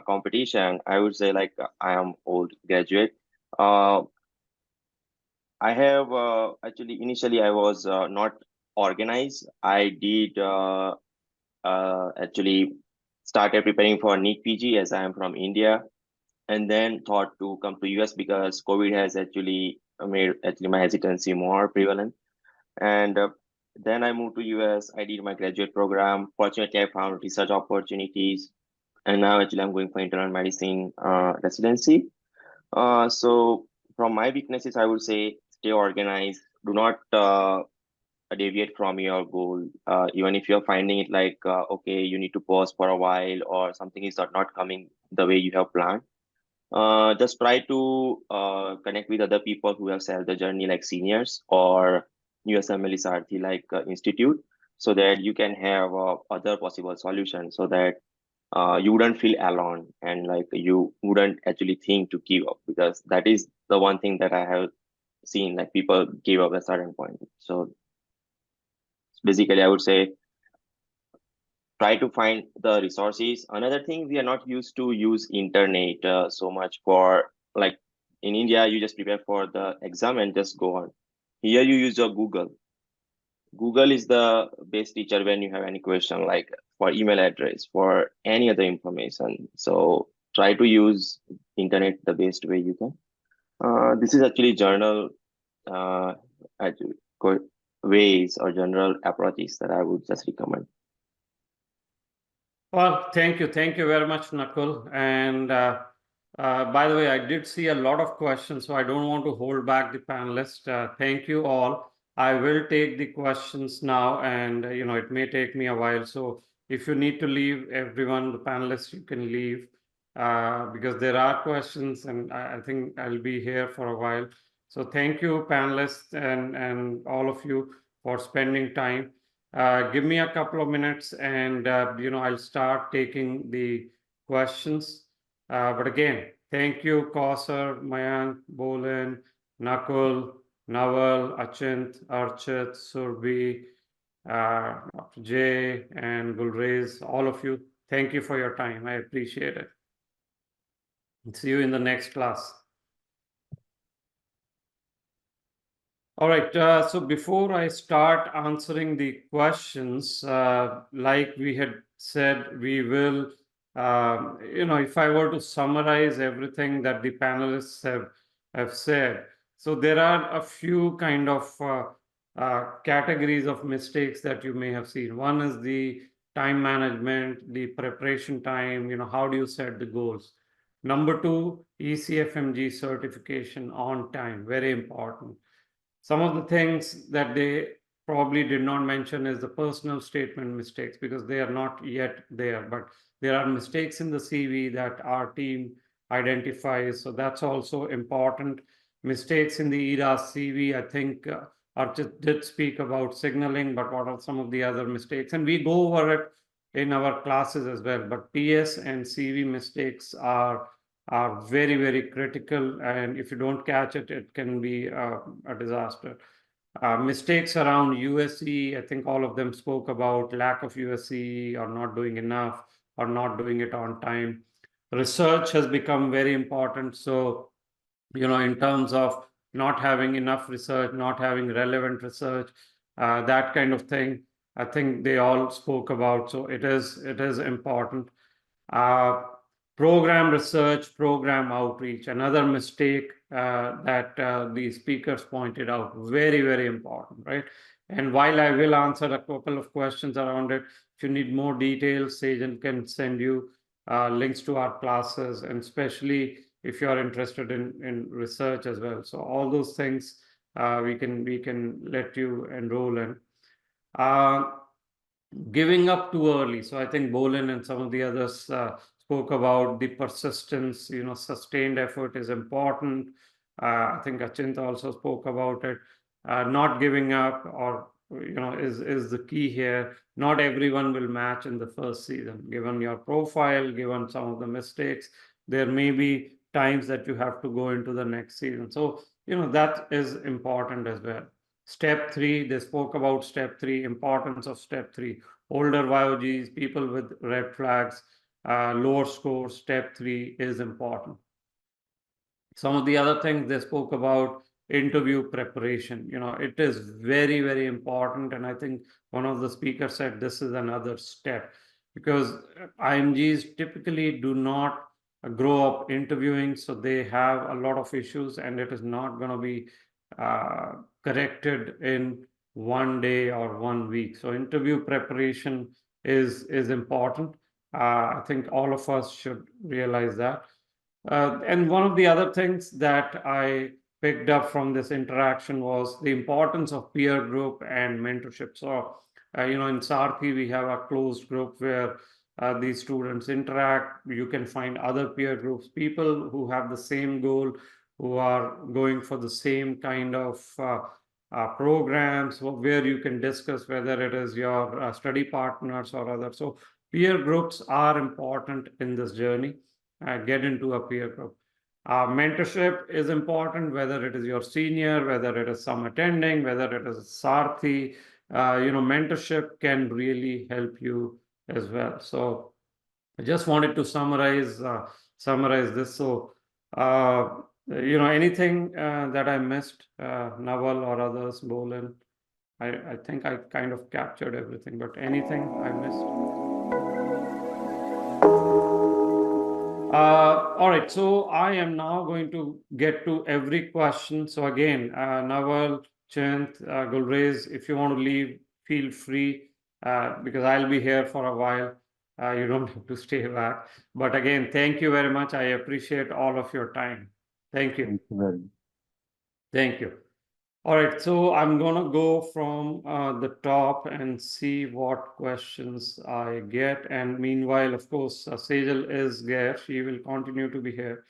competition, I would say like I am old graduate. I have actually initially I was not organized. I did actually started preparing for NEET PG as I am from India, and then thought to come to US because COVID has actually made actually my hesitancy more prevalent. And then I moved to US. I did my graduate program. Fortunately, I found research opportunities, and now actually I'm going for internal medicine residency. So from my weaknesses, I would say stay organized. Do not deviate from your goal. Even if you're finding it like okay, you need to pause for a while or something is not coming the way you have planned. Just try to connect with other people who have sailed the journey, like seniors or USMLE Sarthi like institute, so that you can have other possible solutions, so that you wouldn't feel alone and like you wouldn't actually think to give up, because that is the one thing that I have seen, like people give up at a certain point. So basically, I would say try to find the resources. Another thing, we are not used to use internet so much for, like in India, you just prepare for the exam and just go on. Here you use your Google. Google is the best teacher when you have any question, like for email address, for any other information. So try to use internet the best way you can. This is actually journal ways or general approaches that I would just recommend. Well, thank you very much, Nakul. And by the way, I did see a lot of questions, so I don't want to hold back the panelists. Thank you all. I will take the questions now, and it may take me a while. So if you need to leave, everyone, the panelists, you can leave because there are questions, and I think I'll be here for a while. So thank you, panelists, and all of you for spending time. Give me a couple of minutes, and I'll start taking the questions. But again, thank you, Kausar, Mayank, Bolin, Nakul, Nawal, Achint, Archit, Surbhi, Dr. J, and Gulrez, all of you. Thank you for your time. I appreciate it. See you in the next class. All right. So before I start answering the questions, like we had said, we will, if I were to summarize everything that the panelists have said, so there are a few kind of categories of mistakes that you may have seen. One is the time management, the preparation time, how do you set the goals? Number two, ECFMG certification on time, very important. Some of the things that they probably did not mention is the personal statement mistakes, because they are not yet there, but there are mistakes in the CV that our team identifies. So that's also important. Mistakes in the ERA CV, I think Archit did speak about signaling, but what are some of the other mistakes? And we go over it in our classes as well. But PS and CV mistakes are very, very critical. And if you don't catch it, it can be a disaster. Mistakes around USE, I think all of them spoke about lack of USE or not doing enough or not doing it on time. Research has become very important. So, in terms of not having enough research, not having relevant research, that kind of thing, I think they all spoke about. So it is important. Program research, program outreach, another mistake that the speakers pointed out, very, very important, right? And while I will answer a couple of questions around it, if you need more details, Sejal can send you links to our classes, and especially if you're interested in research as well. So all those things we can let you enroll in. Giving up too early. So I think Bolin and some of the others spoke about the persistence, sustained effort is important. I think Achint also spoke about it. Not giving up or, is the key here. Not everyone will match in the first season. Given your profile, given some of the mistakes, there may be times that you have to go into the next season. So, that is important as well. Step 3, they spoke about step 3, importance of step 3. Older YOGs, people with red flags, lower scores, step 3 is important. Some of the other things they spoke about, interview preparation. It is very, very important. And I think one of the speakers said this is another step, because IMGs typically do not grow up interviewing. So they have a lot of issues, and it is not going to be corrected in one day or 1 week. So interview preparation is important. I think all of us should realize that. And one of the other things that I picked up from this interaction was the importance of peer group and mentorship. So, in Sarthi, we have a closed group where these students interact. You can find other peer groups, people who have the same goal, who are going for the same kind of programs, where you can discuss whether it is your study partners or others. So peer groups are important in this journey. Get into a peer group. Mentorship is important, whether it is your senior, whether it is some attending, whether it is Sarthi. Mentorship can really help you as well. So I just wanted to summarize this. So, anything that I missed, Nawal or others, Bolin, I think I kind of captured everything, but anything I missed? All right, so I am now going to get to every question. So again, Nawal, Achint, Gulrez, if you want to leave, feel free, because I'll be here for a while. You don't have to stay back. But again, thank you very much. I appreciate all of your time. Thank you. Thank you very much. Thank you. All right, so I'm going to go from the top and see what questions I get. And meanwhile, of course, Sejal is there. She will continue to be here.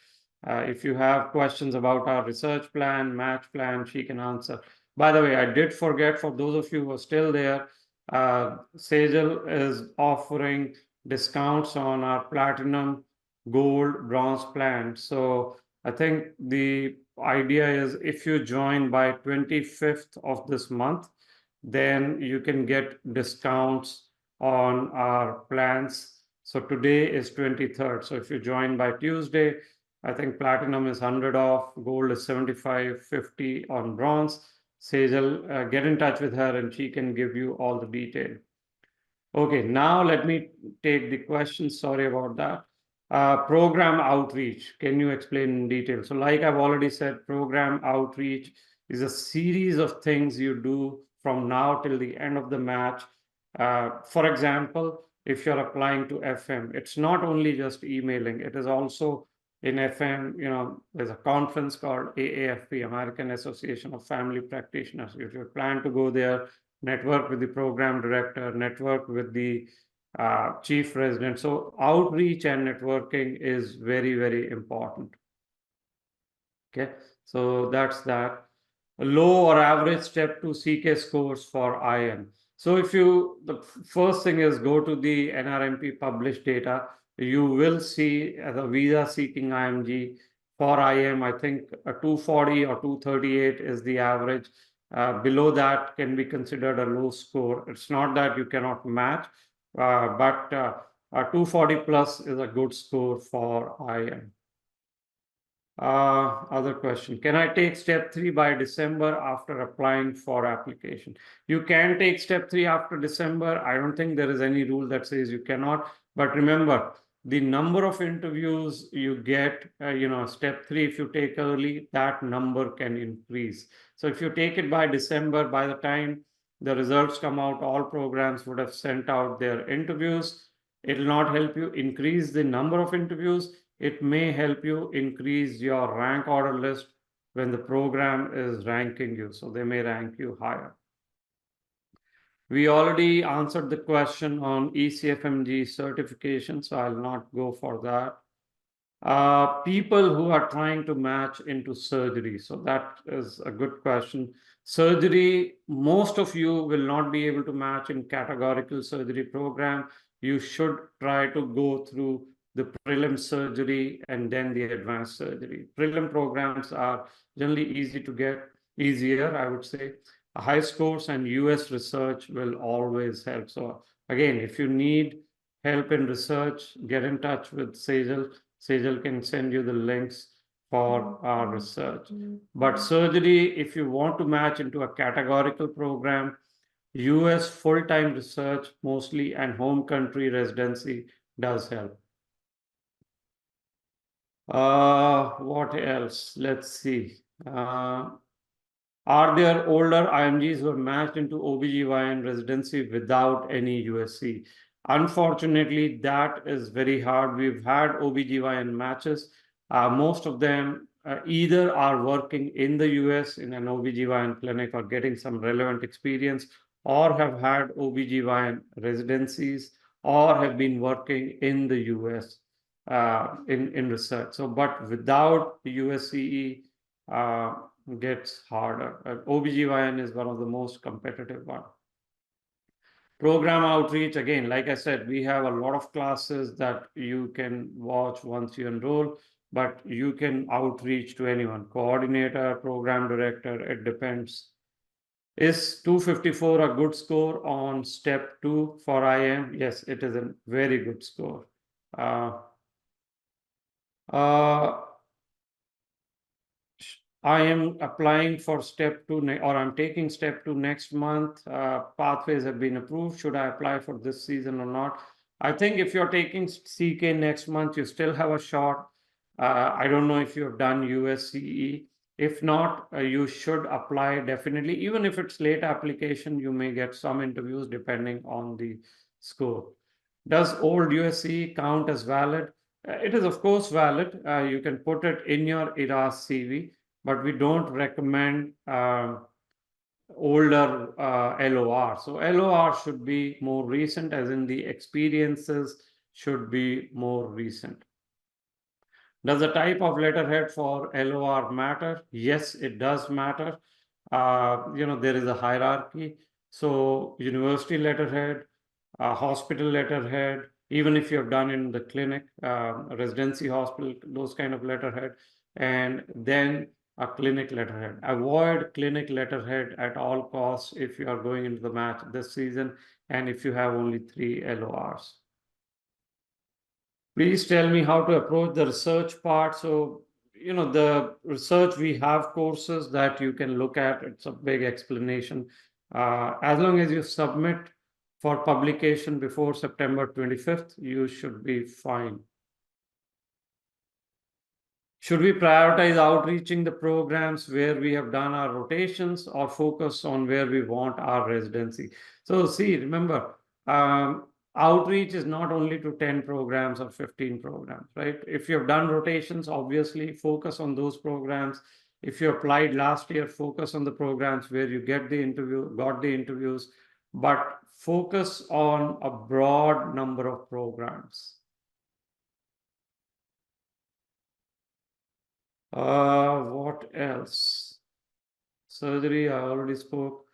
If you have questions about our research plan, match plan, she can answer. By the way, I did forget, for those of you who are still there, Sejal is offering discounts on our platinum, gold, bronze plan. So I think the idea is, if you join by 25th of this month, then you can get discounts on our plans. So today is 23rd. So if you join by Tuesday, I think platinum is 100 off, gold is 75, 50 on bronze. Sejal, get in touch with her and she can give you all the detail. Okay, now let me take the question. Sorry about that. Program outreach. Can you explain in detail? So like I've already said, program outreach is a series of things you do from now till the end of the match. For example, if you're applying to FM, it's not only just emailing, it is also in FM, there's a conference called AAFP, American Association of Family Practitioners. If you plan to go there, network with the program director, network with the chief resident. So outreach and networking is very, very important. Okay, so that's that. A low or average step 2 CK scores for IM. So if the first thing is go to the NRMP published data, you will see the visa seeking IMG for IM, I think a 240 or 238 is the average. Below that can be considered a low score. It's not that you cannot match, but a 240 plus is a good score for IM. Other question. Can I take step 3 by December after applying for application? You can take step 3 after December. I don't think there is any rule that says you cannot. But remember, the number of interviews you get, step 3, if you take early, that number can increase. So if you take it by December, by the time the results come out, all programs would have sent out their interviews. It will not help you increase the number of interviews. It may help you increase your rank order list when the program is ranking you. So they may rank you higher. We already answered the question on ECFMG certification, so I'll not go for that. People who are trying to match into surgery. So that is a good question. Surgery, most of you will not be able to match in categorical surgery program. You should try to go through the prelim surgery and then the advanced surgery. Prelim programs are generally easier, I would say. High scores and US research will always help. So again, if you need help in research, get in touch with Sejal. Sejal can send you the links for our research. But surgery, if you want to match into a categorical program, US full-time research mostly and home country residency does help. What else? Let's see. Are there older IMGs who are matched into OBGYN residency without any USC? Unfortunately, that is very hard. We've had OBGYN matches. Most of them either are working in the US in an OBGYN clinic or getting some relevant experience, or have had OBGYN residencies, or have been working in the US in research. So, but without the USCE, gets harder. OBGYN is one of the most competitive ones. Program outreach, again, like I said, we have a lot of classes that you can watch once you enroll, but you can outreach to anyone, coordinator, program director, it depends. Is 254 a good score on step 2 for IM? Yes, it is a very good score. I am applying for step 2 or I'm taking step 2 next month. Pathways have been approved. Should I apply for this season or not? I think if you're taking CK next month, you still have a shot. I don't know if you've done USCE. If not, you should apply definitely. Even if it's late application, you may get some interviews depending on the score. Does old USCE count as valid? It is of course valid. You can put it in your ERAS CV. But we don't recommend older LOR. So LOR should be more recent, as in the experiences should be more recent. Does the type of letterhead for LOR matter? Yes, it does matter. There is a hierarchy. So university letterhead, hospital letterhead, even if you have done in the clinic, residency hospital, those kind of letterhead, and then a clinic letterhead. Avoid clinic letterhead at all costs if you are going into the match this season and if you have only 3 LORs. Please tell me how to approach the research part. So the research, we have courses that you can look at. It's a big explanation. As long as you submit for publication before September 25th, you should be fine. Should we prioritize outreaching the programs where we have done our rotations or focus on where we want our residency? So see, remember, outreach is not only to 10 programs or 15 programs, right? If you have done rotations, obviously focus on those programs. If you applied last year, focus on the programs where you got the interviews, but focus on a broad number of programs. What else? Surgery, I already spoke.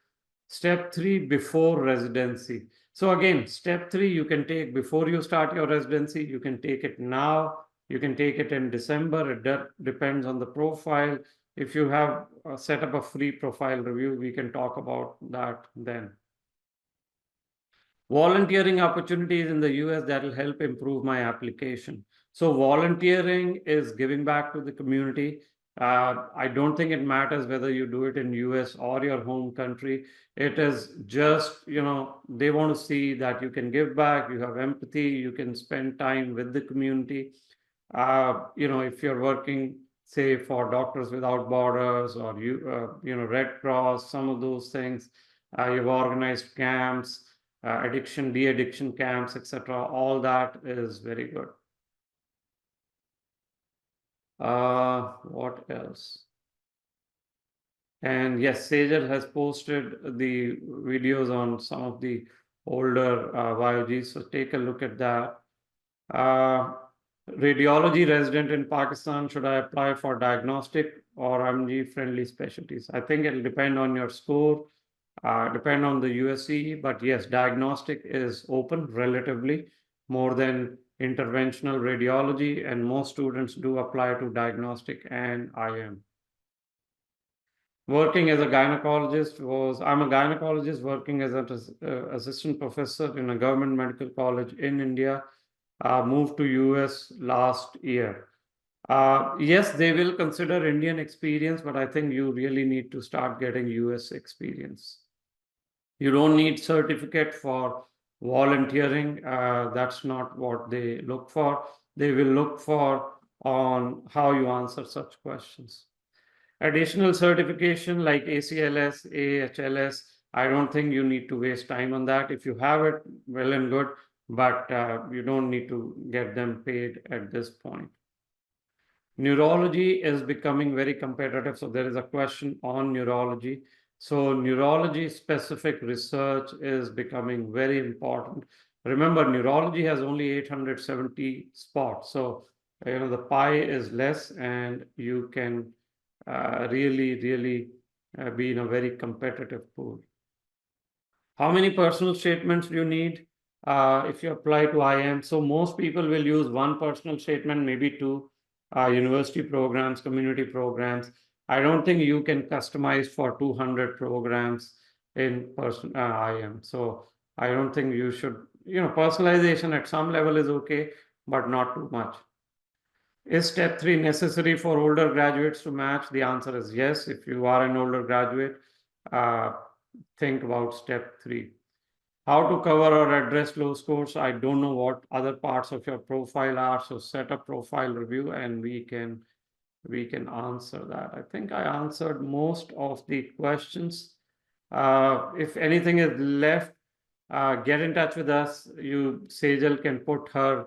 Step 3, before residency. So again, step 3, you can take before you start your residency. You can take it now. You can take it in December. It depends on the profile. If you have set up a free profile review, we can talk about that then. Volunteering opportunities in the US that will help improve my application. So volunteering is giving back to the community. I don't think it matters whether you do it in US or your home country. It is just, they want to see that you can give back, you have empathy, you can spend time with the community. If you're working, say, for Doctors Without Borders or Red Cross, some of those things, you've organized camps, addiction, de-addiction camps, etc. All that is very good. What else? And yes, Sejal has posted the videos on some of the older YOGs, so take a look at that. Radiology resident in Pakistan, should I apply for diagnostic or IMG friendly specialties? I think it'll depend on your score, depend on the USC, but yes, diagnostic is open relatively more than interventional radiology, and most students do apply to diagnostic and IM. Working as a gynecologist I'm a gynecologist working as an assistant professor in a government medical college in India. Moved to US last year. Yes, they will consider Indian experience, but I think you really need to start getting US experience. You don't need certificate for volunteering. That's not what they look for. They will look for on how you answer such questions. Additional certification like ACLS, AHLS, I don't think you need to waste time on that. If you have it, well and good, but you don't need to get them paid at this point. Neurology is becoming very competitive. So there is a question on neurology. So neurology specific research is becoming very important. Remember, neurology has only 870 spots. So, the pie is less and you can really be in a very competitive pool. How many personal statements do you need if you apply to IM? So most people will use one personal statement, maybe two. University programs, community programs. I don't think you can customize for 200 programs in IM. So I don't think you should, personalization at some level is okay, but not too much. Is step 3 necessary for older graduates to match? The answer is yes. If you are an older graduate, think about step 3. How to cover or address low scores? I don't know what other parts of your profile are, so set a profile review and we can answer that. I think I answered most of the questions. If anything is left, get in touch with us. Sejal can put her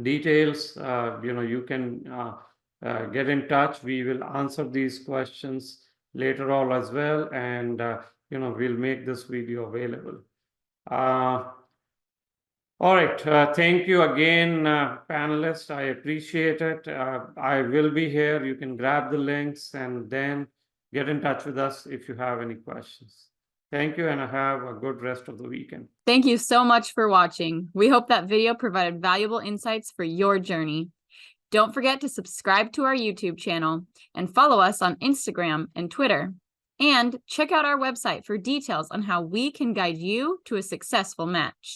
details. You can get in touch. We will answer these questions later on as well, and we'll make this video available. All right, thank you again, panelists. I appreciate it. I will be here. You can grab the links and then get in touch with us if you have any questions. Thank you, and have a good rest of the weekend. Thank you so much for watching. We hope that video provided valuable insights for your journey. Don't forget to subscribe to our YouTube channel and follow us on Instagram and Twitter. And check out our website for details on how we can guide you to a successful match.